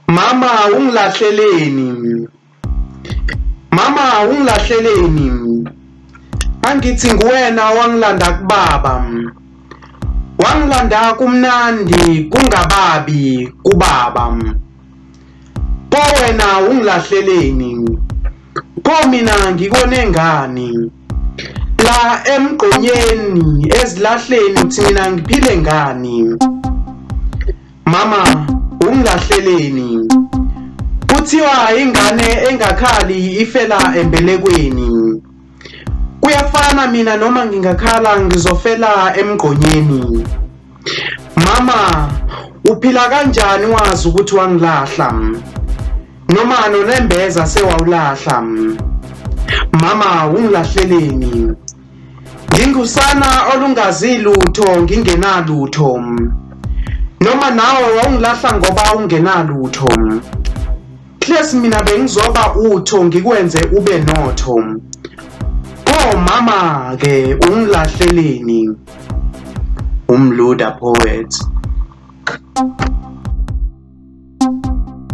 Mama ungilahleleni. Mama ungilahleleni. Angithi nguwena wangilanda kubaba. Wangilanda kumnandi kungababi kubaba. Pho wena ungilahleleni. Pho mina ngikone ngani? La emgqonyeni ezilahleni uthi mina ngiphile ngani? Mama ungilahleleni. Kuthiwa ingane engakhali ifela embelekweni. Kuyafana mina noma ngingakhala ngizofela emgqonyeni. Mama uphila kanjani wazi ukuthi wangilahla? Noma nolembeza sewawulahla. Mama ungilahleleni. Ngingusana olungazi lutho ngingenalutho. Noma nawe wawungilahla ngoba ungenalutho. Klesi mina bengizoba utho ngikwenze ube notho. Pho mama ke ungilahleleni. Umluda poet.